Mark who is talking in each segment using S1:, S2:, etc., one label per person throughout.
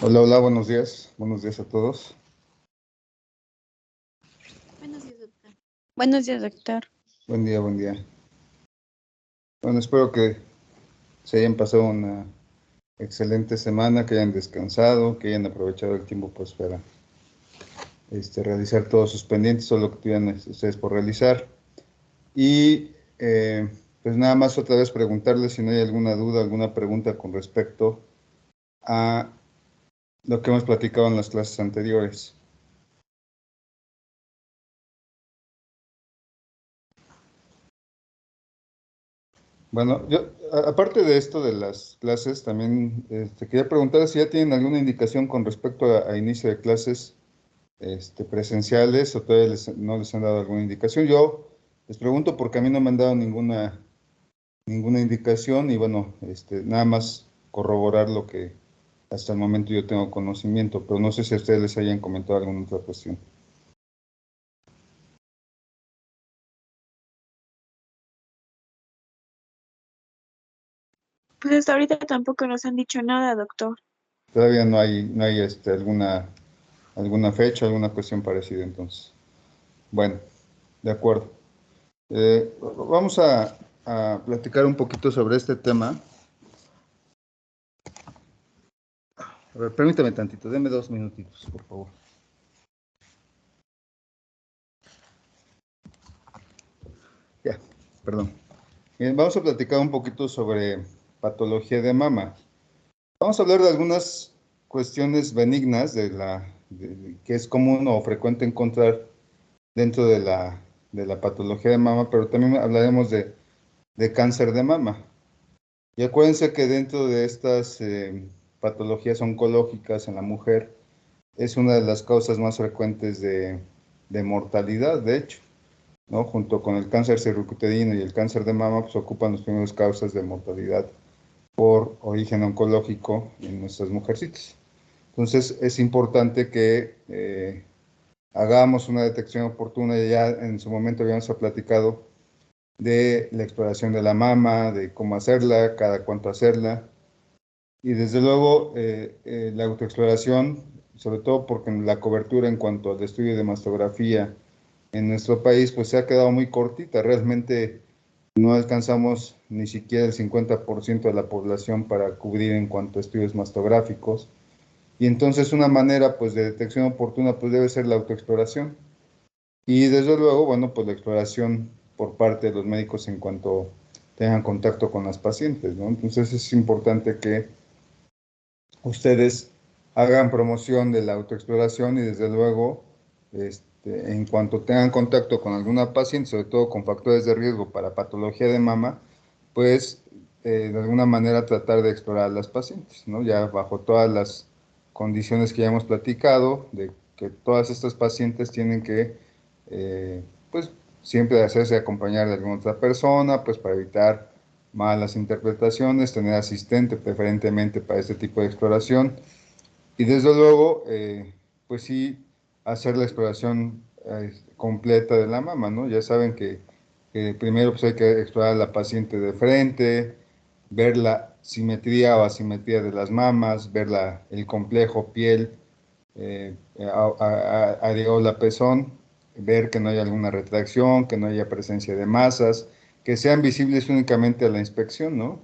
S1: Hola, hola, buenos días. Buenos días a todos.
S2: Buenos días, doctor. Buenos días, doctor.
S1: Buen día, buen día. Bueno, espero que se hayan pasado una excelente semana, que hayan descansado, que hayan aprovechado el tiempo pues para realizar todos sus pendientes o lo que tuvieran ustedes por realizar. Y pues nada más otra vez preguntarles si no hay alguna duda, alguna pregunta con respecto a lo que hemos platicado en las clases anteriores. Bueno, yo, aparte de esto de las clases, también quería preguntar si ya tienen alguna indicación con respecto a inicio de clases presenciales o todavía no les han dado alguna indicación. Yo les pregunto porque a mí no me han dado ninguna indicación y bueno, nada más corroborar lo que hasta el momento yo tengo conocimiento, pero no sé si a ustedes les hayan comentado alguna otra cuestión.
S2: Pues hasta ahorita tampoco nos han dicho nada, doctor.
S1: Todavía no hay alguna fecha, alguna cuestión parecida entonces. Bueno, de acuerdo. Vamos a platicar un poquito sobre este tema. A ver, permítame tantito, denme 2 minutitos, por favor. Ya, perdón. Bien, vamos a platicar un poquito sobre patología de mama. Vamos a hablar de algunas cuestiones benignas que es común o frecuente encontrar dentro de la patología de mama, pero también hablaremos de cáncer de mama. Y acuérdense que dentro de estas patologías oncológicas en la mujer es una de las causas más frecuentes de mortalidad, de hecho, ¿no? Junto con el cáncer cervicuterino y el cáncer de mama, pues ocupan las primeras causas de mortalidad por origen oncológico en nuestras mujercitas. Entonces, es importante que hagamos una detección oportuna. Ya en su momento habíamos platicado de la exploración de la mama, de cómo hacerla, cada cuánto hacerla. Y desde luego, la autoexploración, sobre todo porque la cobertura en cuanto al estudio de mastografía en nuestro país, pues se ha quedado muy cortita. Realmente no alcanzamos ni siquiera el 50% de la población para cubrir en cuanto a estudios mastográficos. Y entonces una manera pues de detección oportuna pues debe ser la autoexploración. Y desde luego, bueno, pues la exploración por parte de los médicos en cuanto tengan contacto con las pacientes, ¿no? Entonces es importante que ustedes hagan promoción de la autoexploración y desde luego, en cuanto tengan contacto con alguna paciente, sobre todo con factores de riesgo para patología de mama, pues de alguna manera tratar de explorar a las pacientes, ¿no? Ya bajo todas las condiciones que ya hemos platicado, de que todas estas pacientes tienen que, pues, siempre hacerse acompañar de alguna otra persona, pues para evitar malas interpretaciones, tener asistente preferentemente para este tipo de exploración y desde luego, pues sí, hacer la exploración completa de la mama, ¿no? Ya saben que primero pues hay que explorar a la paciente de frente, ver la simetría o asimetría de las mamas, ver el complejo piel, areola, pezón, ver que no haya alguna retracción, que no haya presencia de masas, que sean visibles únicamente a la inspección, ¿no?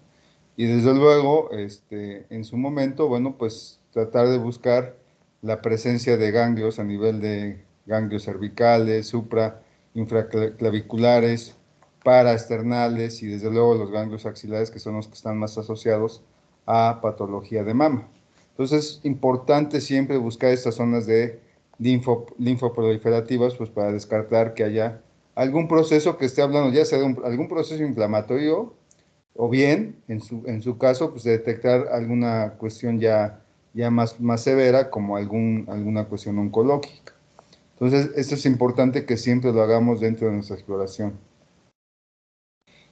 S1: Y desde luego, en su momento, bueno, pues tratar de buscar la presencia de ganglios a nivel de ganglios cervicales, supra, infraclaviculares, paraesternales y desde luego los ganglios axilares, que son los que están más asociados a patología de mama. Entonces, es importante siempre buscar estas zonas de linfoproliferativas, pues para descartar que haya algún proceso que esté hablando, ya sea de algún proceso inflamatorio, o bien, en su caso, pues detectar alguna cuestión ya más severa, como alguna cuestión oncológica. Entonces, esto es importante que siempre lo hagamos dentro de nuestra exploración.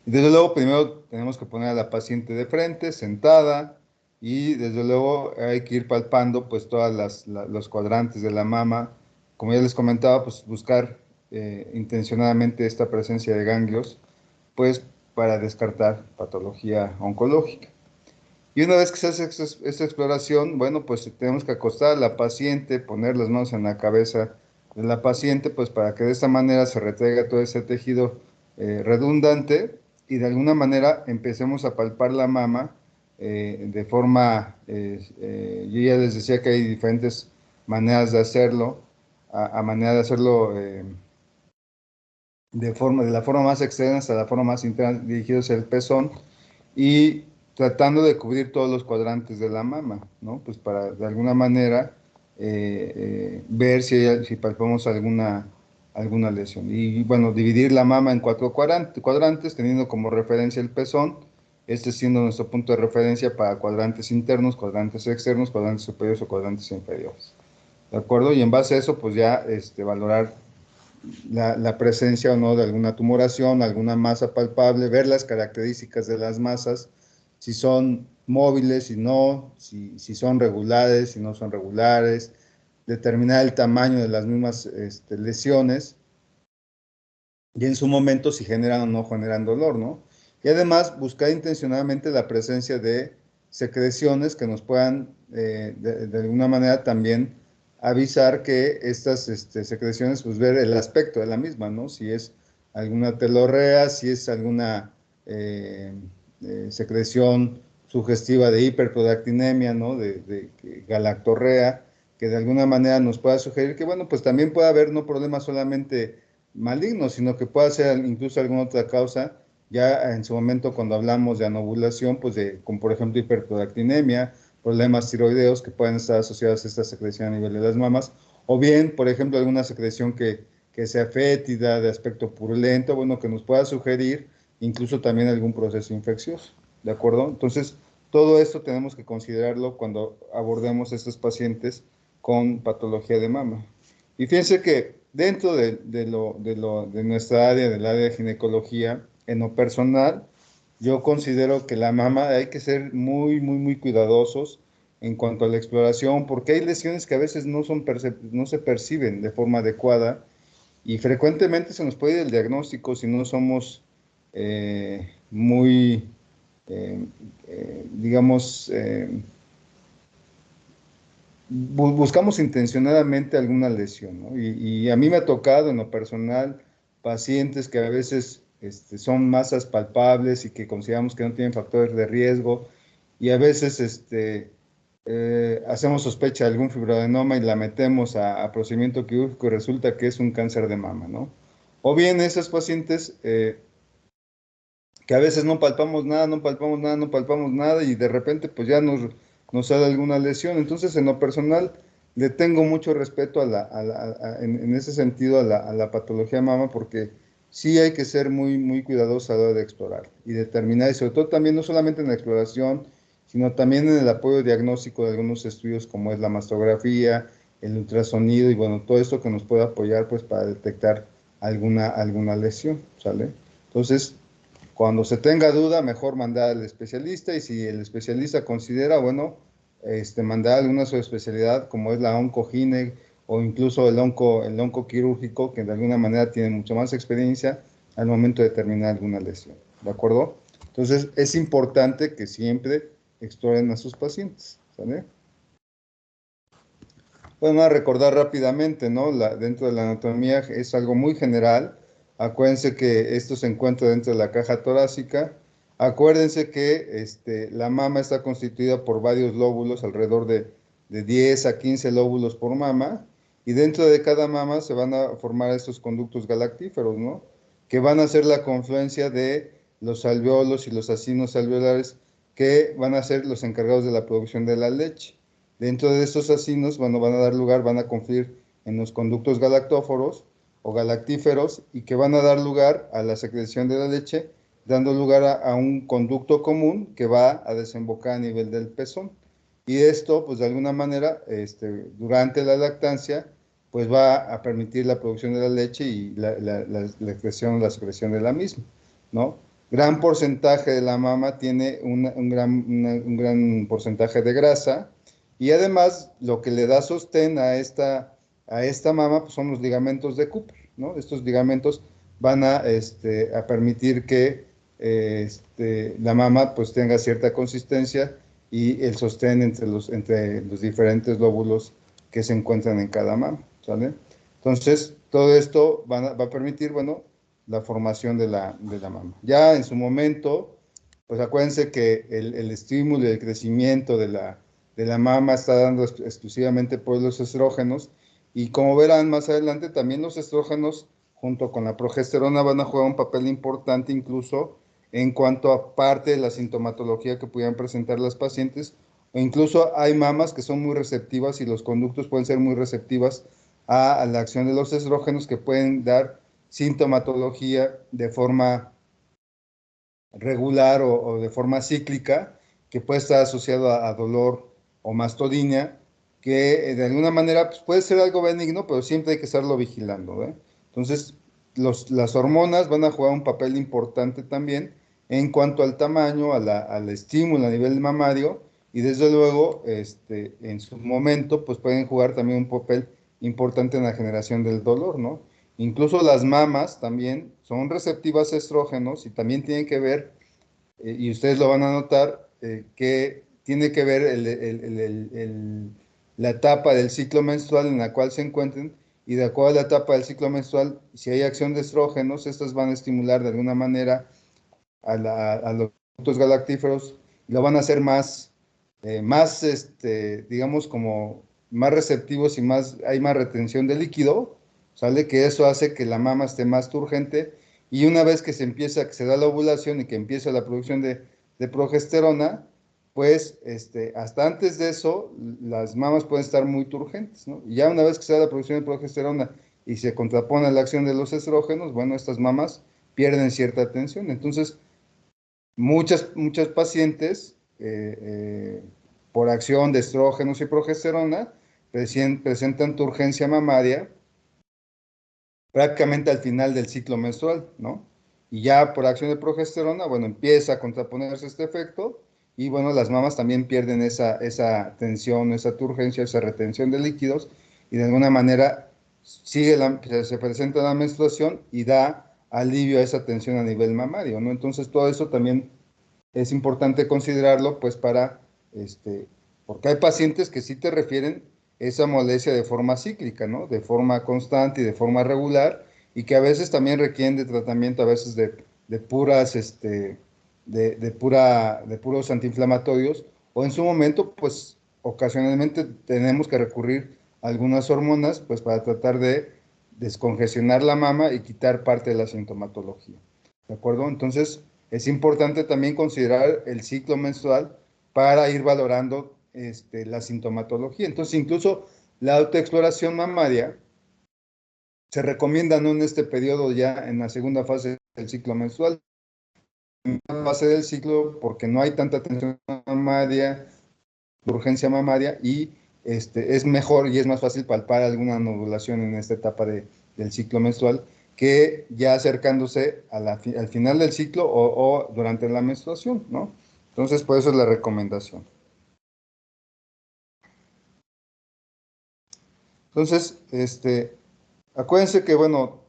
S1: Y desde luego, primero tenemos que poner a la paciente de frente, sentada, y desde luego hay que ir palpando pues todas los cuadrantes de la mama. Como ya les comentaba, pues buscar intencionadamente esta presencia de ganglios, pues para descartar patología oncológica. Y una vez que se hace esta exploración, bueno, pues tenemos que acostar a la paciente, poner las manos en la cabeza de la paciente, pues para que de esta manera se retraiga todo ese tejido redundante y de alguna manera empecemos a palpar la mama de forma, yo ya les decía que hay diferentes maneras de hacerlo, a manera de hacerlo de la forma más externa hasta la forma más interna, dirigidos al pezón y tratando de cubrir todos los cuadrantes de la mama, ¿no? Pues para de alguna manera ver si palpamos alguna lesión. Y bueno, dividir la mama en 4 cuadrantes, teniendo como referencia el pezón, este siendo nuestro punto de referencia para cuadrantes internos, cuadrantes externos, cuadrantes superiores o cuadrantes inferiores. ¿De acuerdo? Y en base a eso, pues ya valorar la presencia o no de alguna tumoración, alguna masa palpable, ver las características de las masas, si son móviles, si son regulares, si no son regulares, determinar el tamaño de las mismas lesiones y en su momento si generan o no generan dolor, ¿no? Y además buscar intencionadamente la presencia de secreciones que nos puedan de alguna manera también avisar que estas secreciones, pues ver el aspecto de la misma, ¿no? Si es alguna telorrea, si es alguna eh, secreción sugestiva de hiperprolactinemia, ¿no? De galactorrea, que de alguna manera nos pueda sugerir que, bueno, pues también puede haber no problemas solamente maligno, sino que puede ser incluso alguna otra causa, ya en su momento cuando hablamos de anovulación, pues como por ejemplo hiperprolactinemia, problemas tiroideos que pueden estar asociados a esta secreción a nivel de las mamas, o bien, por ejemplo, alguna secreción que sea fétida, de aspecto purulento, bueno, que nos pueda sugerir incluso también algún proceso infeccioso, ¿de acuerdo? Entonces, todo esto tenemos que considerarlo cuando abordemos a estos pacientes con patología de mama. Y fíjense que dentro de nuestra área, del área de ginecología, en lo personal, yo considero que la mama hay que ser muy, muy, muy cuidadosos en cuanto a la exploración, porque hay lesiones que a veces no se perciben de forma adecuada y frecuentemente se nos puede ir el diagnóstico si no somos muy, digamos, buscamos intencionadamente alguna lesión, ¿no? Y a mí me ha tocado en lo personal pacientes que a veces son masas palpables y que consideramos que no tienen factores de riesgo y a veces hacemos sospecha de algún fibroadenoma y la metemos a procedimiento quirúrgico y resulta que es un cáncer de mama, ¿no? O bien esos pacientes que a veces no palpamos nada, no palpamos nada, no palpamos nada y de repente pues ya nos sale alguna lesión. Entonces, en lo personal, le tengo mucho respeto en ese sentido a la patología de mama porque sí hay que ser muy, muy cuidadoso a la hora de explorar y determinar, y sobre todo también no solamente en la exploración, sino también en el apoyo diagnóstico de algunos estudios como es la mastografía, el ultrasonido y bueno, todo esto que nos puede apoyar pues para detectar alguna lesión, ¿sale? Entonces, cuando se tenga duda, mejor mandar al especialista y si el especialista considera, bueno, mandar alguna subespecialidad como es la oncogine o incluso el oncoquirúrgico, que de alguna manera tiene mucha más experiencia al momento de determinar alguna lesión. ¿De acuerdo? Entonces, es importante que siempre exploren a sus pacientes. ¿Sale? Bueno, a recordar rápidamente, ¿no? Dentro de la anatomía es algo muy general. Acuérdense que esto se encuentra dentro de la caja torácica. Acuérdense que la mama está constituida por varios lóbulos, alrededor de 10 a 15 lóbulos por mama. Y dentro de cada mama se van a formar estos conductos galactíferos, ¿no? Que van a ser la confluencia de los alveolos y los acinos alveolares que van a ser los encargados de la producción de la leche. Dentro de estos acinos, bueno, van a dar lugar, van a confluir en los conductos galactóforos o galactíferos y que van a dar lugar a la secreción de la leche, dando lugar a un conducto común que va a desembocar a nivel del pezón. Y esto, pues de alguna manera, durante la lactancia, pues va a permitir la producción de la leche y la excreción o la secreción de la misma, ¿no? Gran porcentaje de la mama tiene un gran porcentaje de grasa, y además, lo que le da sostén a esta mama pues son los ligamentos de Cooper, ¿no? Estos ligamentos van a permitir que la mama pues tenga cierta consistencia y el sostén entre los diferentes lóbulos que se encuentran en cada mama, ¿sale? Entonces, todo esto va a permitir, bueno, la formación de la mama. Ya en su momento, pues acuérdense que el estímulo y el crecimiento de la mama está dando exclusivamente por los estrógenos, y como verán más adelante, también los estrógenos junto con la progesterona van a jugar un papel importante incluso en cuanto a parte de la sintomatología que pudieran presentar las pacientes, o incluso hay mamas que son muy receptivas y los conductos pueden ser muy receptivas a la acción de los estrógenos, que pueden dar sintomatología de forma regular o de forma cíclica, que puede estar asociado a dolor o mastodinia, que de alguna manera pues, puede ser algo benigno, pero siempre hay que estarlo vigilando, ¿eh? Entonces, las hormonas van a jugar un papel importante también en cuanto al tamaño, al estímulo a nivel mamario, y desde luego, en su momento, pues pueden jugar también un papel importante en la generación del dolor, ¿no? Incluso las mamas también son receptivas a estrógenos y también tienen que ver, y ustedes lo van a notar, que tiene que ver la etapa del ciclo menstrual en la cual se encuentren, y de acuerdo a la etapa del ciclo menstrual, si hay acción de estrógenos, estas van a estimular de alguna manera a los ductos galactíferos, y lo van a hacer digamos, como más receptivos, y hay más retención de líquido, ¿sale? Que eso hace que la mama esté más turgente, y una vez que que se da la ovulación y que empieza la producción de progesterona, pues hasta antes de eso, las mamas pueden estar muy turgentes, ¿no? Y ya una vez que se da la producción de progesterona y se contrapone la acción de los estrógenos, bueno, estas mamas pierden cierta tensión. Entonces, muchas pacientes, por acción de estrógenos y progesterona, presentan turgencia mamaria prácticamente al final del ciclo menstrual, ¿no? Y ya por acción de progesterona, bueno, empieza a contraponerse este efecto, y bueno, las mamas también pierden esa tensión, esa turgencia, esa retención de líquidos, y de alguna manera se presenta la menstruación y da alivio a esa tensión a nivel mamario, ¿no? Entonces todo eso también es importante considerarlo, pues porque hay pacientes que sí te refieren esa molestia de forma cíclica, ¿no? De forma constante y de forma regular, y que a veces también requieren de tratamiento, a veces de puras, de puros antiinflamatorios, o en su momento, pues ocasionalmente tenemos que recurrir a algunas hormonas, pues para tratar de descongestionar la mama y quitar parte de la sintomatología. ¿De acuerdo? Entonces, es importante también considerar el ciclo menstrual para ir valorando la sintomatología. Entonces, incluso la autoexploración mamaria se recomienda no en este periodo, ya en la segunda fase del ciclo menstrual, en la fase del ciclo, porque no hay tanta tensión mamaria, urgencia mamaria, y es mejor y es más fácil palpar alguna nodulación en esta etapa del ciclo menstrual, que ya acercándose al final del ciclo o durante la menstruación, ¿no? Entonces, por eso es la recomendación. Entonces, acuérdense que, bueno,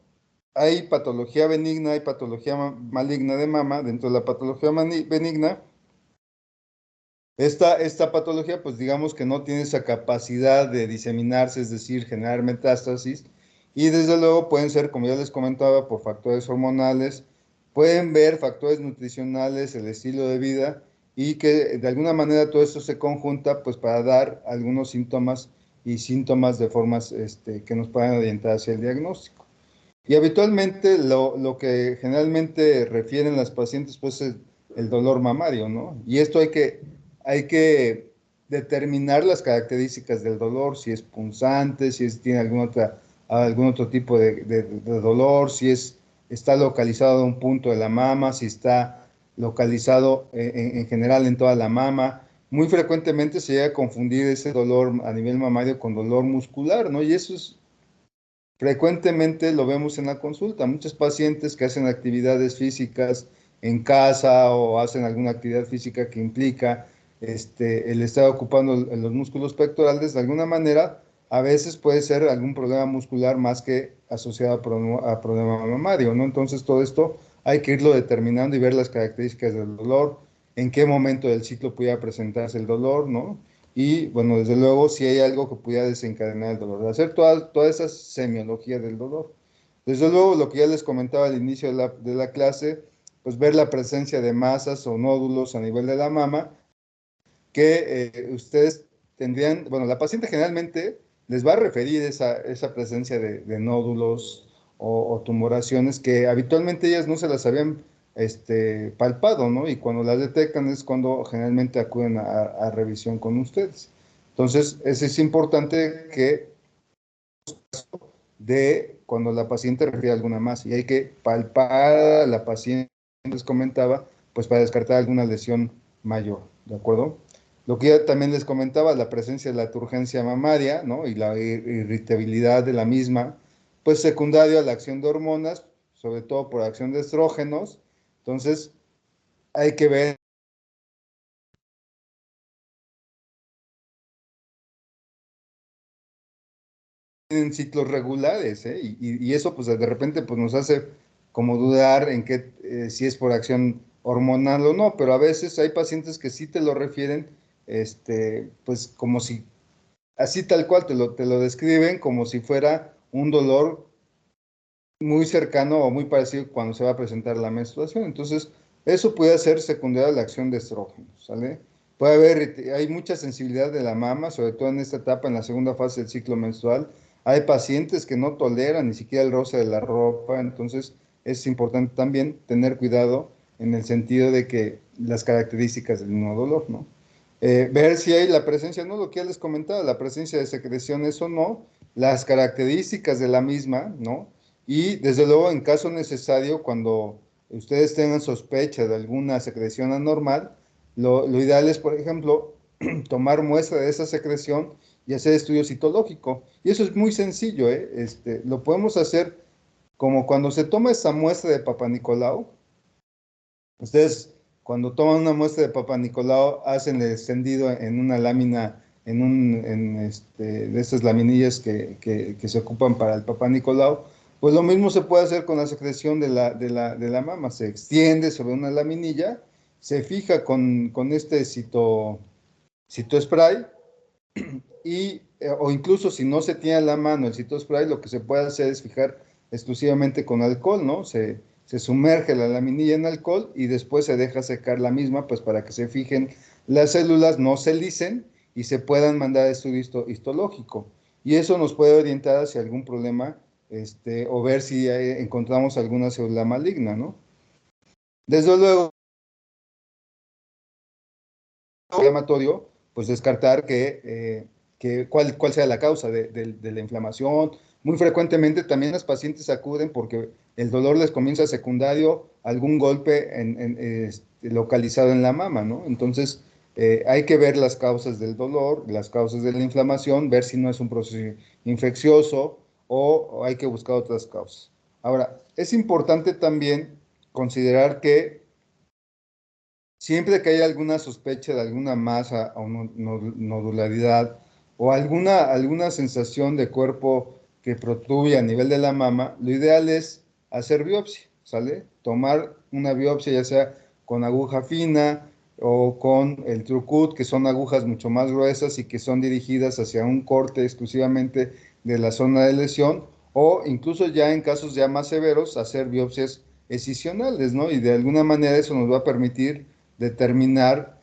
S1: hay patología benigna, hay patología maligna de mama. Dentro de la patología benigna, esta patología, pues digamos que no tiene esa capacidad de diseminarse, es decir, generar metástasis, y desde luego pueden ser, como ya les comentaba, por factores hormonales, pueden ver factores nutricionales, el estilo de vida, y que de alguna manera todo esto se conjunta, pues para dar algunos síntomas y síntomas de formas que nos puedan orientar hacia el diagnóstico. Y habitualmente lo que generalmente refieren las pacientes, pues es el dolor mamario, ¿no? Y esto hay que determinar las características del dolor, si es punzante, si tiene algún otro tipo de dolor, si está localizado en un punto de la mama, si está localizado en general en toda la mama. Muy frecuentemente se llega a confundir ese dolor a nivel mamario con dolor muscular, ¿no? Y eso frecuentemente lo vemos en la consulta. Muchos pacientes que hacen actividades físicas en casa o hacen alguna actividad física que implica el estar ocupando los músculos pectorales, de alguna manera, a veces puede ser algún problema muscular más que asociado a problema mamario, ¿no? Entonces, todo esto hay que irlo determinando y ver las características del dolor. en qué momento del ciclo pudiera presentarse el dolor, ¿no? Y bueno, desde luego, si hay algo que pudiera desencadenar el dolor, hacer toda esa semiología del dolor. Desde luego, lo que ya les comentaba al inicio de la clase, pues ver la presencia de masas o nódulos a nivel de la mama, que ustedes tendrían, bueno, la paciente generalmente les va a referir esa presencia de nódulos o tumoraciones que habitualmente ellas no se las habían palpado, ¿no? Y cuando las detectan es cuando generalmente acuden a revisión con ustedes. Entonces, es importante que de cuando la paciente refiere alguna masa y hay que palpar a la paciente, les comentaba, pues para descartar alguna lesión mayor, ¿de acuerdo? Lo que ya también les comentaba, la presencia de la turgencia mamaria, ¿no? Y la irritabilidad de la misma, pues secundario a la acción de hormonas, sobre todo por acción de estrógenos. Entonces, hay que ver en ciclos regulares, ¿eh? Y eso pues de repente pues nos hace como dudar en que si es por acción hormonal o no, pero a veces hay pacientes que sí te lo refieren, pues como si, así tal cual te lo describen como si fuera un dolor muy cercano o muy parecido cuando se va a presentar la menstruación. Entonces, eso puede ser secundario a la acción de estrógenos, ¿sale? Puede haber, hay mucha sensibilidad de la mama, sobre todo en esta etapa, en la segunda fase del ciclo menstrual. Hay pacientes que no toleran ni siquiera el roce de la ropa, entonces es importante también tener cuidado en el sentido de que las características del mismo dolor, ¿no? Ver si hay la presencia, no lo que ya les comentaba, la presencia de secreciones o no, las características de la misma, ¿no? Y desde luego, en caso necesario, cuando ustedes tengan sospecha de alguna secreción anormal, lo ideal es, por ejemplo, tomar muestra de esa secreción y hacer estudio citológico. Y eso es muy sencillo, ¿eh? Lo podemos hacer como cuando se toma esa muestra de Papa Nicolau. Ustedes, cuando toman una muestra de Papa Nicolau, hacen el extendido en una lámina, de estas laminillas que se ocupan para el Papa Nicolau. Pues lo mismo se puede hacer con la secreción de la mama. Se extiende sobre una laminilla, se fija con este citospray o incluso si no se tiene a la mano el citospray, lo que se puede hacer es fijar exclusivamente con alcohol, ¿no? Se sumerge la laminilla en alcohol y después se deja secar la misma, pues para que se fijen las células, no se licen y se puedan mandar a estudio histológico. Y eso nos puede orientar hacia algún problema, o ver si encontramos alguna célula maligna, ¿no? Desde luego, inflamatorio, pues descartar cuál sea la causa de la inflamación. Muy frecuentemente también las pacientes acuden porque el dolor les comienza secundario a algún golpe localizado en la mama, ¿no? Entonces, hay que ver las causas del dolor, las causas de la inflamación, ver si no es un proceso infeccioso o hay que buscar otras causas. Ahora, es importante también considerar que siempre que haya alguna sospecha de alguna masa o nodularidad o alguna sensación de cuerpo que protruye a nivel de la mama, lo ideal es hacer biopsia, ¿sale? Tomar una biopsia ya sea con aguja fina o con el Trucut, que son agujas mucho más gruesas y que son dirigidas hacia un corte exclusivamente de la zona de lesión, o incluso ya en casos ya más severos, hacer biopsias excisionales, ¿no? Y de alguna manera eso nos va a permitir determinar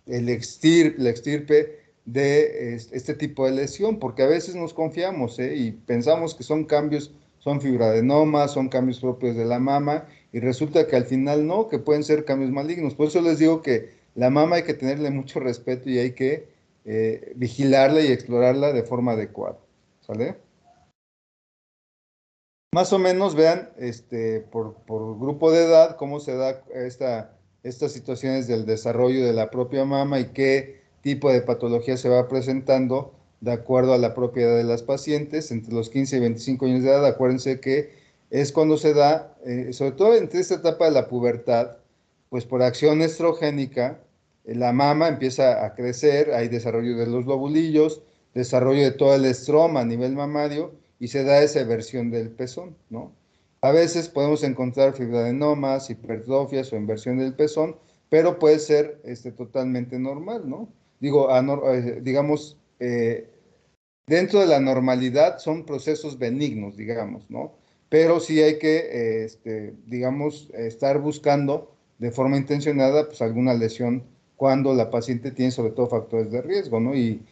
S1: la extirpe de este tipo de lesión, porque a veces nos confiamos, y pensamos que son cambios, son fibroadenomas, son cambios propios de la mama, y resulta que al final no, que pueden ser cambios malignos. Por eso les digo que la mama hay que tenerle mucho respeto y hay que vigilarla y explorarla de forma adecuada, ¿sale? Más o menos vean por grupo de edad cómo se da estas situaciones del desarrollo de la propia mama y qué tipo de patología se va presentando de acuerdo a la propia edad de las pacientes. Entre los 15 y 25 años de edad, acuérdense que es cuando se da, sobre todo entre esta etapa de la pubertad, pues por acción estrogénica, la mama empieza a crecer, hay desarrollo de los lobulillos, desarrollo de todo el estroma a nivel mamario y se da esa versión del pezón, ¿no? A veces podemos encontrar fibroadenomas, hipertrofias o inversión del pezón, pero puede ser totalmente normal, ¿no? Digo, digamos, dentro de la normalidad son procesos benignos, digamos, ¿no? Pero sí hay que, digamos, estar buscando de forma intencionada, pues alguna lesión cuando la paciente tiene sobre todo factores de riesgo, ¿no? Y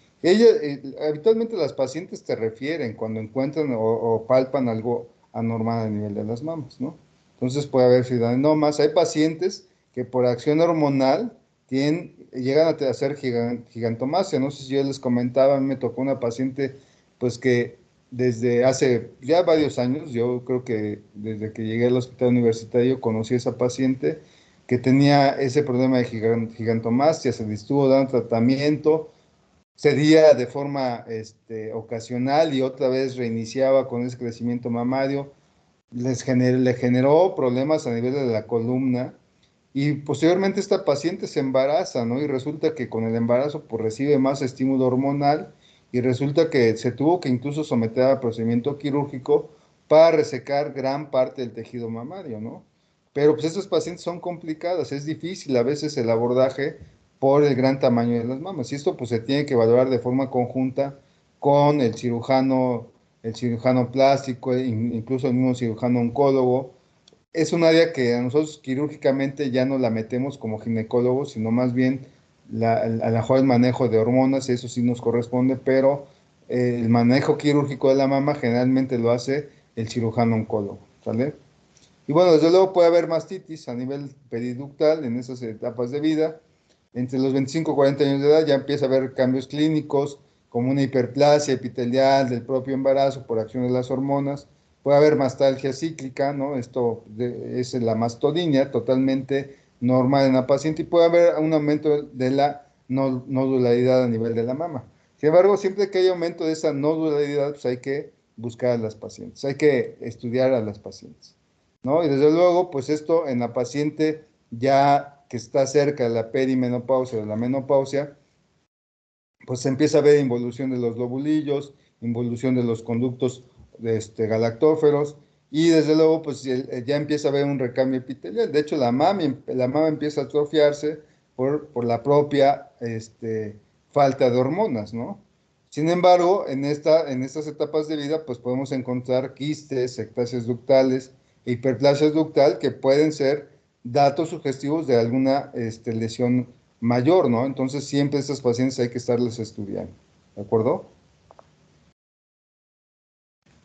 S1: habitualmente las pacientes te refieren cuando encuentran o palpan algo anormal a nivel de las mamas, ¿no? Entonces puede haber fibroadenomas. Hay pacientes que por acción hormonal llegan a hacer gigantomastia. No sé si yo les comentaba, a mí me tocó una paciente, pues que desde hace ya varios años, yo creo que desde que llegué al hospital universitario conocí a esa paciente que tenía ese problema de gigantomastia, se le estuvo dando tratamiento, cedía de forma ocasional y otra vez reiniciaba con ese crecimiento mamario, le generó problemas a nivel de la columna y posteriormente esta paciente se embaraza, ¿no? Y resulta que con el embarazo pues recibe más estímulo hormonal y resulta que se tuvo que incluso someter a procedimiento quirúrgico para resecar gran parte del tejido mamario, ¿no? Pero pues estas pacientes son complicadas, es difícil a veces el abordaje por el gran tamaño de las mamas y esto pues se tiene que valorar de forma conjunta con el cirujano plástico, incluso el mismo cirujano oncólogo. Es un área que a nosotros quirúrgicamente ya no la metemos como ginecólogos, sino más bien a lo mejor el manejo de hormonas, eso sí nos corresponde, pero el manejo quirúrgico de la mama generalmente lo hace el cirujano oncólogo, ¿sale? Y bueno, desde luego puede haber mastitis a nivel periductal en esas etapas de vida. Entre los 25 y 40 años de edad ya empieza a haber cambios clínicos, como una hiperplasia epitelial del propio embarazo por acción de las hormonas. Puede haber mastalgia cíclica, ¿no? Es la mastodinia, totalmente normal en la paciente, y puede haber un aumento de la nodularidad a nivel de la mama. Sin embargo, siempre que hay aumento de esa nodularidad, pues hay que buscar a las pacientes, hay que estudiar a las pacientes, ¿no? Y desde luego, pues esto en la paciente ya que está cerca de la perimenopausia o de la menopausia, pues se empieza a ver involución de los lobulillos, involución de los conductos galactóferos, y desde luego, pues ya empieza a haber un recambio epitelial. De hecho, la mama empieza a atrofiarse por la propia falta de hormonas, ¿no? Sin embargo, en estas etapas de vida, pues podemos encontrar quistes, ectasias ductales, hiperplasias ductal, que pueden ser datos sugestivos de alguna lesión mayor, ¿no? Entonces siempre estas pacientes hay que estarles estudiando, ¿de acuerdo?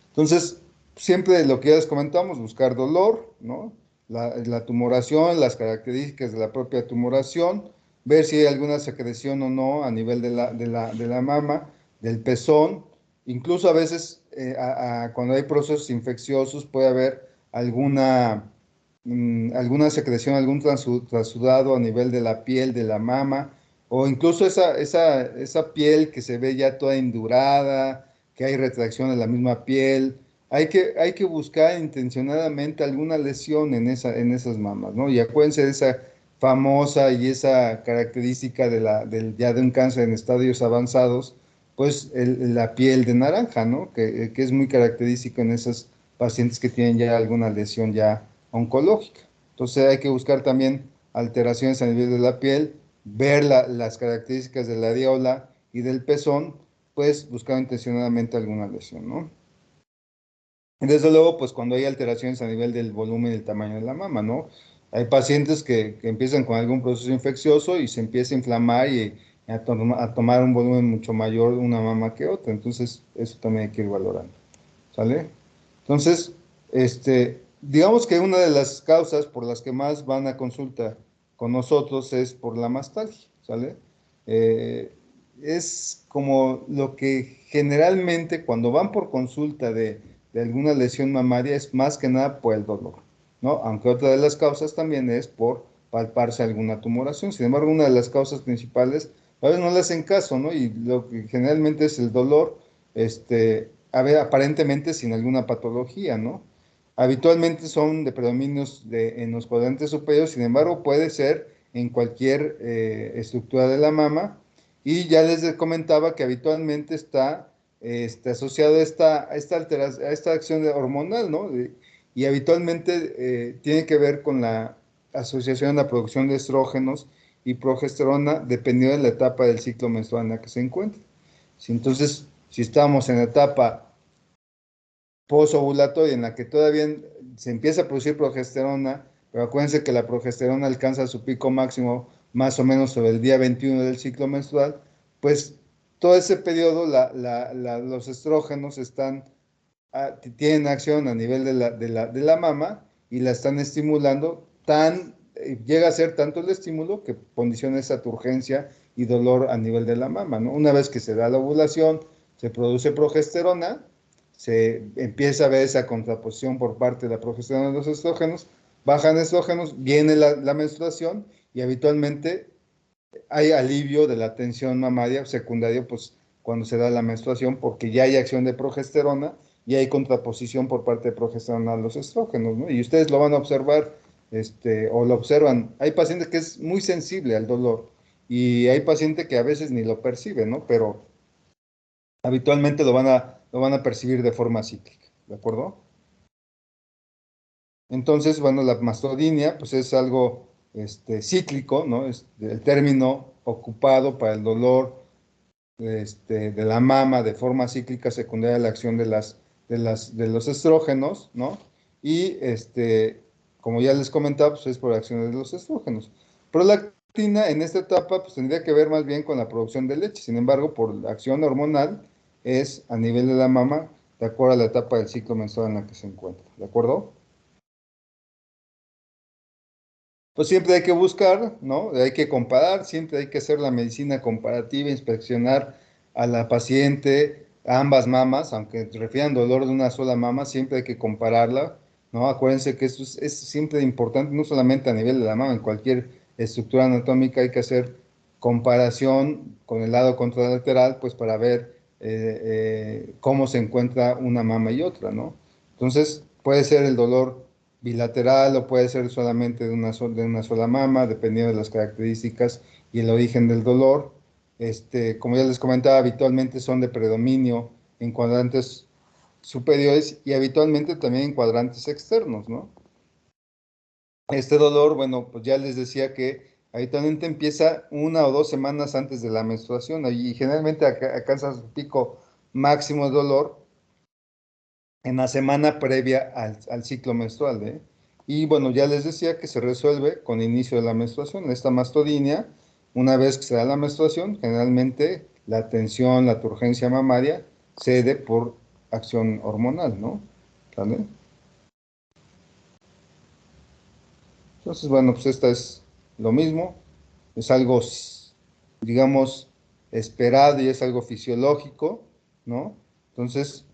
S1: Entonces, siempre lo que ya les comentamos, buscar dolor, ¿no? La tumoración, las características de la propia tumoración, ver si hay alguna secreción o no a nivel de la mama, del pezón, incluso a veces cuando hay procesos infecciosos puede haber alguna secreción, algún transudado a nivel de la piel de la mama, o incluso esa piel que se ve ya toda endurada, que hay retracción de la misma piel. Hay que buscar intencionadamente alguna lesión en esas mamas, ¿no? Y acuérdense de esa famosa y esa característica ya de un cáncer en estadios avanzados, pues la piel de naranja, ¿no? Que es muy característico en esas pacientes que tienen ya alguna lesión ya oncológica. Entonces hay que buscar también alteraciones a nivel de la piel, ver las características de la areola y del pezón, pues buscar intencionadamente alguna lesión, ¿no? Y desde luego, pues cuando hay alteraciones a nivel del volumen y el tamaño de la mama, ¿no? Hay pacientes que empiezan con algún proceso infeccioso y se empieza a inflamar y a tomar un volumen mucho mayor una mama que otra. Entonces, eso también hay que ir valorando, ¿sale? Entonces, digamos que una de las causas por las que más van a consulta con nosotros es por la mastalgia, ¿sale? Eh, es como lo que generalmente cuando van por consulta de alguna lesión mamaria es más que nada por el dolor, ¿no? Aunque otra de las causas también es por palparse alguna tumoración. Sin embargo, una de las causas principales, a veces no le hacen caso, ¿no? Y lo que generalmente es el dolor, a ver, aparentemente sin alguna patología, ¿no? Habitualmente son de predominios en los cuadrantes superiores, sin embargo, puede ser en cualquier estructura de la mama. Y ya les comentaba que habitualmente está asociado a esta acción hormonal, ¿no? Y habitualmente tiene que ver con asociación en la producción de estrógenos y progesterona dependiendo de la etapa del ciclo menstrual en la que se encuentra. Entonces, si estamos en la etapa posovulatoria en la que todavía se empieza a producir progesterona, pero acuérdense que la progesterona alcanza su pico máximo más o menos sobre el día 21 del ciclo menstrual, pues todo ese periodo los estrógenos tienen acción a nivel de la mama y la están estimulando, llega a ser tanto el estímulo que condiciona esa turgencia y dolor a nivel de la mama, ¿no? Una vez que se da la ovulación, se produce progesterona, se empieza a ver esa contraposición por parte de la progesterona de los estrógenos, bajan estrógenos, viene la menstruación y habitualmente hay alivio de la tensión mamaria secundaria, pues cuando se da la menstruación, porque ya hay acción de progesterona y hay contraposición por parte de progesterona a los estrógenos, ¿no? Y ustedes lo van a observar, o lo observan. Hay pacientes que es muy sensible al dolor y hay pacientes que a veces ni lo perciben, ¿no? Pero habitualmente lo van a percibir de forma cíclica, ¿de acuerdo? Entonces, bueno, la mastodinia, pues es algo cíclico, ¿no? Es el término ocupado para el dolor de la mama de forma cíclica secundaria a la acción de los estrógenos, ¿no? Y como ya les comentaba, pues es por acción de los estrógenos. Prolactina en esta etapa pues tendría que ver más bien con la producción de leche. Sin embargo, por la acción hormonal es a nivel de la mama, de acuerdo a la etapa del ciclo menstrual en la que se encuentra, ¿de acuerdo? Pues siempre hay que buscar, ¿no? Hay que comparar, siempre hay que hacer la medicina comparativa, inspeccionar a la paciente, a ambas mamas, aunque refieran dolor de una sola mama, siempre hay que compararla, ¿no? Acuérdense que eso es siempre importante, no solamente a nivel de la mama, en cualquier estructura anatómica hay que hacer comparación con el lado contralateral, pues para ver cómo se encuentra una mama y otra, ¿no? Entonces, puede ser el dolor bilateral o puede ser solamente de una sola mama, dependiendo de las características y el origen del dolor. Como ya les comentaba, habitualmente son de predominio en cuadrantes superiores y habitualmente también en cuadrantes externos, ¿no? Este dolor, bueno, pues ya les decía que habitualmente empieza 1 o 2 semanas antes de la menstruación y generalmente alcanza su pico máximo de dolor en la semana previa al ciclo menstrual, ¿eh? Y bueno, ya les decía que se resuelve con inicio de la menstruación. Esta mastodinia, una vez que se da la menstruación, generalmente la tensión, la turgencia mamaria cede por acción hormonal, ¿no? ¿Vale? Entonces, bueno, pues esta es lo mismo. Es algo, digamos, esperado y es algo fisiológico, ¿no? Entonces,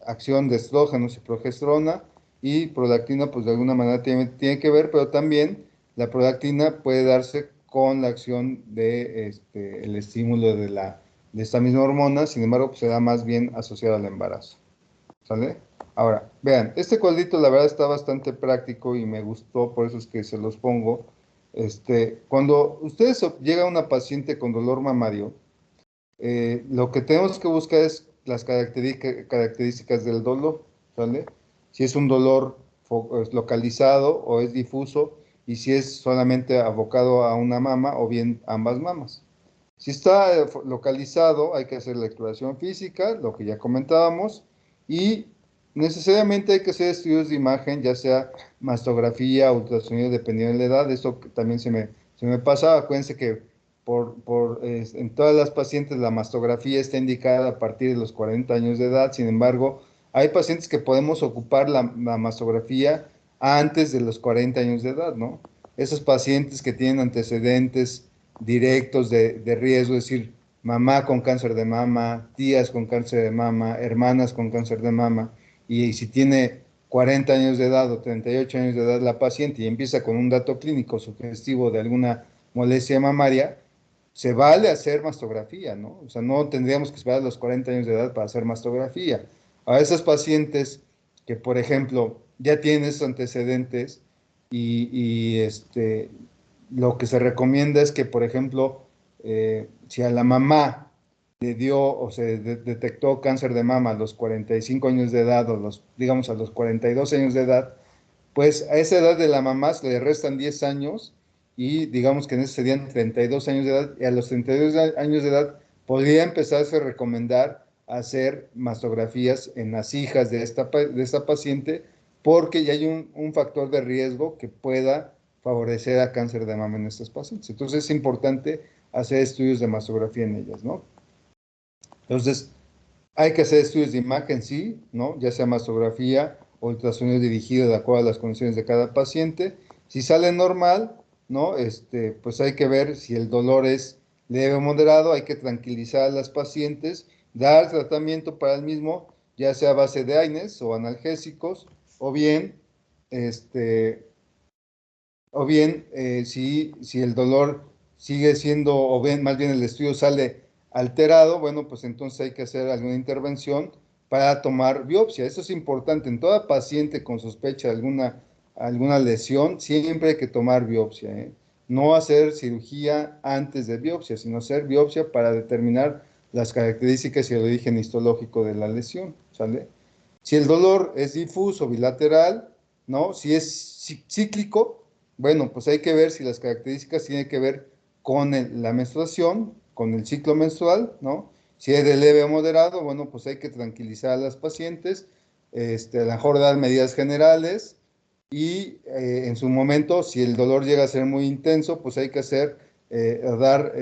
S1: acción de estrógenos y progesterona y prolactina, pues de alguna manera tiene que ver, pero también la prolactina puede darse con la acción de el estímulo de esta misma hormona, sin embargo, pues se da más bien asociado al embarazo. ¿Sale? Ahora, vean, este cuadrito la verdad está bastante práctico y me gustó, por eso es que se los pongo. Cuando ustedes llega una paciente con dolor mamario, lo que tenemos que buscar es las características del dolor, ¿sale? Si es un dolor localizado o es difuso y si es solamente abocado a una mama o bien ambas mamas. Si está localizado, hay que hacer la exploración física, lo que ya comentábamos, y necesariamente hay que hacer estudios de imagen, ya sea mastografía, ultrasonido, dependiendo de la edad. Eso también se me pasa. Acuérdense que en todas las pacientes la mastografía está indicada a partir de los 40 años de edad. Sin embargo, hay pacientes que podemos ocupar la mastografía antes de los 40 años de edad, ¿no? Esos pacientes que tienen antecedentes directos de riesgo, es decir, mamá con cáncer de mama, tías con cáncer de mama, hermanas con cáncer de mama, y si tiene 40 años de edad o 38 años de edad la paciente y empieza con un dato clínico sugestivo de alguna molestia mamaria, se vale hacer mastografía, ¿no? O sea, no tendríamos que esperar a los 40 años de edad para hacer mastografía. A esas pacientes que, por ejemplo, ya tienen esos antecedentes y lo que se recomienda es que, por ejemplo, si a la mamá le dio o se detectó cáncer de mama a los 45 años de edad o digamos a los 42 años de edad, pues a esa edad de la mamá se le restan 10 años y digamos que en eso serían 32 años de edad, y a los 32 años de edad podría empezarse a recomendar hacer mastografías en las hijas de esta paciente, porque ya hay un factor de riesgo que pueda favorecer a cáncer de mama en estas pacientes. Entonces es importante hacer estudios de mastografía en ellas, ¿no? Entonces, hay que hacer estudios de imagen, sí, ¿no? Ya sea mastografía o ultrasonido dirigido de acuerdo a las condiciones de cada paciente. Si sale normal, ¿no? Pues hay que ver si el dolor es leve o moderado, hay que tranquilizar a las pacientes, dar tratamiento para el mismo, ya sea a base de AINES o analgésicos, o bien, este, si el dolor sigue siendo, o bien, más bien el estudio sale alterado, bueno, pues entonces hay que hacer alguna intervención para tomar biopsia. Eso es importante. En toda paciente con sospecha de alguna lesión, siempre hay que tomar biopsia, ¿eh? No hacer cirugía antes de biopsia, sino hacer biopsia para determinar las características y el origen histológico de la lesión, ¿sale? Si el dolor es difuso, bilateral, ¿no? Si es cíclico, bueno, pues hay que ver si las características tienen que ver con la menstruación, con el ciclo menstrual, ¿no? Si es de leve o moderado, bueno, pues hay que tranquilizar a las pacientes, a lo mejor dar medidas generales y en su momento, si el dolor llega a ser muy intenso, pues hay que dar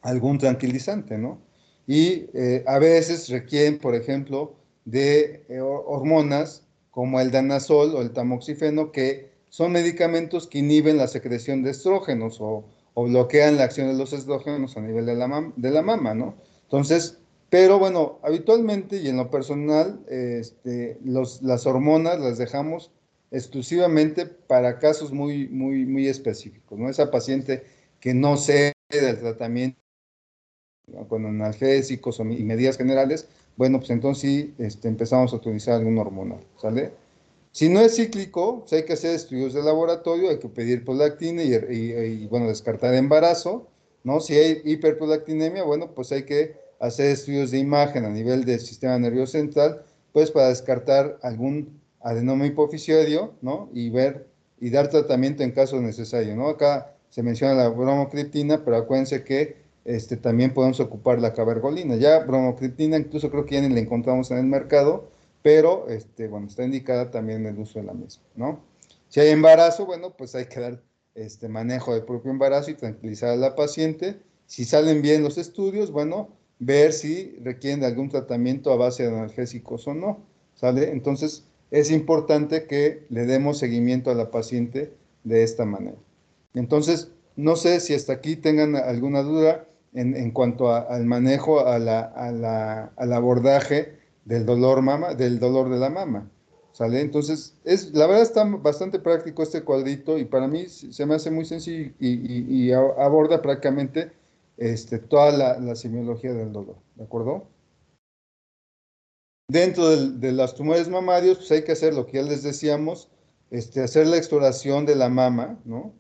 S1: algún tranquilizante, ¿no? Y a veces requieren, por ejemplo, de hormonas como el danazol o el tamoxifeno, que son medicamentos que inhiben la secreción de estrógenos o bloquean la acción de los estrógenos a nivel de la mama, ¿no? Entonces, pero bueno, habitualmente y en lo personal, las hormonas las dejamos exclusivamente para casos muy, muy, muy específicos, ¿no? Esa paciente que no cede al tratamiento con analgésicos y medidas generales, bueno, pues entonces sí empezamos a utilizar algún hormonal, ¿sale? Si no es cíclico, pues hay que hacer estudios de laboratorio, hay que pedir prolactina bueno, descartar embarazo, ¿no? Si hay hiperprolactinemia, bueno, pues hay que hacer estudios de imagen a nivel del sistema nervioso central, pues para descartar algún adenoma hipoficiario, ¿no? Y dar tratamiento en caso necesario, ¿no? Acá se menciona la bromocriptina, pero acuérdense que también podemos ocupar la cabergolina. Ya bromocriptina, incluso creo que ya ni la encontramos en el mercado, pero bueno, está indicada también el uso de la misma, ¿no? Si hay embarazo, bueno, pues hay que dar manejo del propio embarazo y tranquilizar a la paciente. Si salen bien los estudios, bueno, ver si requieren de algún tratamiento a base de analgésicos o no, ¿sale? Entonces, es importante que le demos seguimiento a la paciente de esta manera. Entonces, no sé si hasta aquí tengan alguna duda en cuanto al manejo, al abordaje del dolor de la mama, ¿sale? Entonces, la verdad está bastante práctico este cuadrito y para mí se me hace muy sencillo y aborda prácticamente toda la semiología del dolor, ¿de acuerdo? Dentro de las tumores mamarios, pues hay que hacer lo que ya les decíamos, hacer la exploración de la mama, ¿no?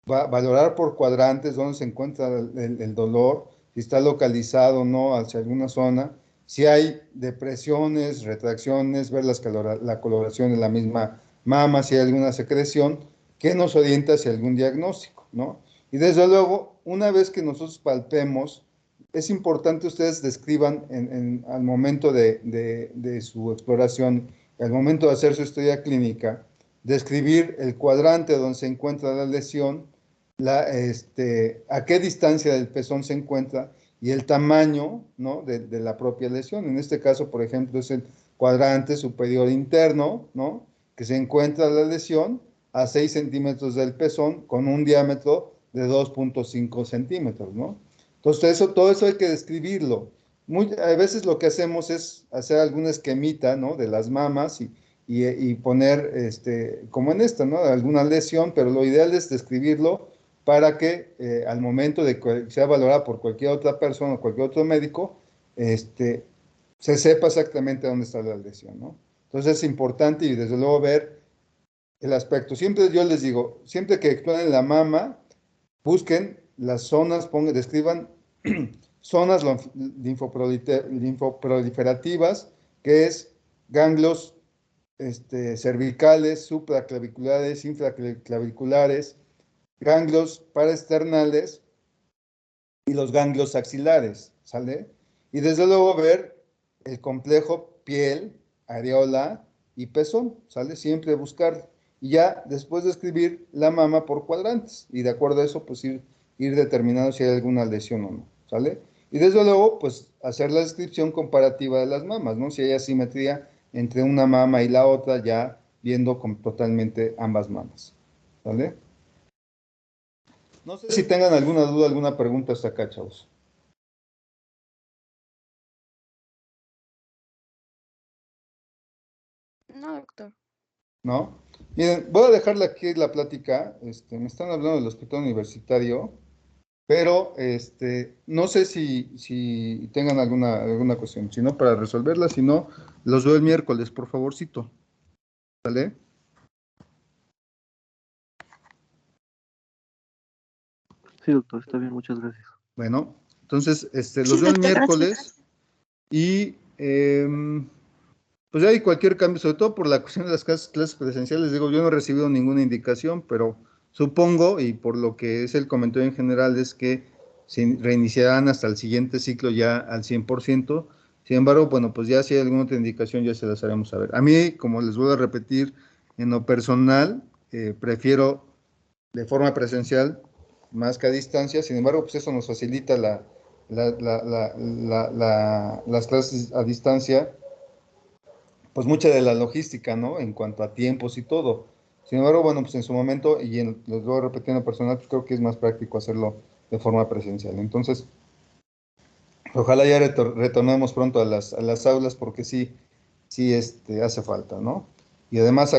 S1: Valorar por cuadrantes dónde se encuentra el dolor, si está localizado o no hacia alguna zona, si hay depresiones, retracciones, ver la coloración de la misma mama, si hay alguna secreción, que nos orienta hacia algún diagnóstico, ¿no? Y desde luego, una vez que nosotros palpemos, es importante ustedes describan al momento de su exploración, al momento de hacer su historia clínica, describir el cuadrante donde se encuentra la lesión, a qué distancia del pezón se encuentra y el tamaño, ¿no? de la propia lesión. En este caso, por ejemplo, es el cuadrante superior interno, ¿no? Que se encuentra la lesión a 6 centímetros del pezón con un diámetro de 2,5 centímetros, ¿no? Entonces, todo eso hay que describirlo. A veces lo que hacemos es hacer alguna esquemita, ¿no? De las mamas y poner, como en esta, ¿no? Alguna lesión, pero lo ideal es describirlo para que al momento de que sea valorada por cualquier otra persona o cualquier otro médico, se sepa exactamente dónde está la lesión, ¿no? Entonces es importante y desde luego ver el aspecto. Siempre yo les digo, siempre que exploren la mama, busquen las zonas, describan zonas linfoproliferativas, que es ganglios cervicales, supraclaviculares, infraclaviculares, ganglios paraesternales y los ganglios axilares, ¿sale? Y desde luego ver el complejo piel, areola y pezón, ¿sale? Siempre buscar. Y ya después de escribir la mama por cuadrantes. Y de acuerdo a eso, pues ir determinando si hay alguna lesión o no, ¿sale? Y desde luego, pues hacer la descripción comparativa de las mamas, ¿no? Si hay asimetría entre una mama y la otra, ya viendo totalmente ambas mamas, ¿vale? No sé si tengan alguna duda, alguna pregunta hasta acá, chavos.
S2: No, doctor.
S1: ¿No? Miren, voy a dejarle aquí la plática. Me están hablando del hospital universitario, pero no sé si tengan alguna cuestión. Si no, para resolverla, si no, los veo el miércoles, por favorcito. ¿Vale?
S3: Sí, doctor, está bien, muchas gracias.
S1: Bueno, entonces, los
S2: Sí,
S1: veo el
S2: doctor,
S1: miércoles
S2: gracias.
S1: y pues ya hay cualquier cambio, sobre todo por la cuestión de las clases presenciales. Digo, yo no he recibido ninguna indicación, pero supongo, y por lo que es el comentario en general, es que se reiniciarán hasta el siguiente ciclo ya al 100%. Sin embargo, bueno, pues ya si hay alguna otra indicación ya se las haremos saber. A mí, como les voy a repetir, en lo personal, prefiero de forma presencial más que a distancia. Sin embargo, pues eso nos facilita las clases a distancia, pues mucha de la logística, ¿no? En cuanto a tiempos y todo. Sin embargo, bueno, pues en su momento, les voy a repetir en lo personal, pues creo que es más práctico hacerlo de forma presencial. Entonces, ojalá ya retornemos pronto a las aulas, porque sí, hace falta, ¿no? Y además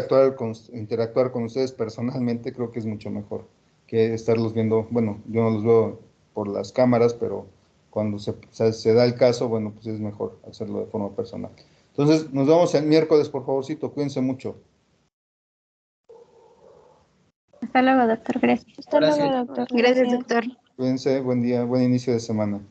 S1: interactuar con ustedes personalmente creo que es mucho mejor que estarlos viendo. Bueno, yo no los veo por las cámaras, pero cuando se da el caso, bueno, pues es mejor hacerlo de forma personal. Entonces, nos vemos el miércoles, por favorcito, cuídense mucho.
S4: Hasta luego, doctor. Gracias.
S2: Hasta
S5: Gracias.
S2: luego, doctor.
S4: Gracias,
S2: Gracias.
S4: doctor.
S1: Cuídense, buen día, buen inicio de semana.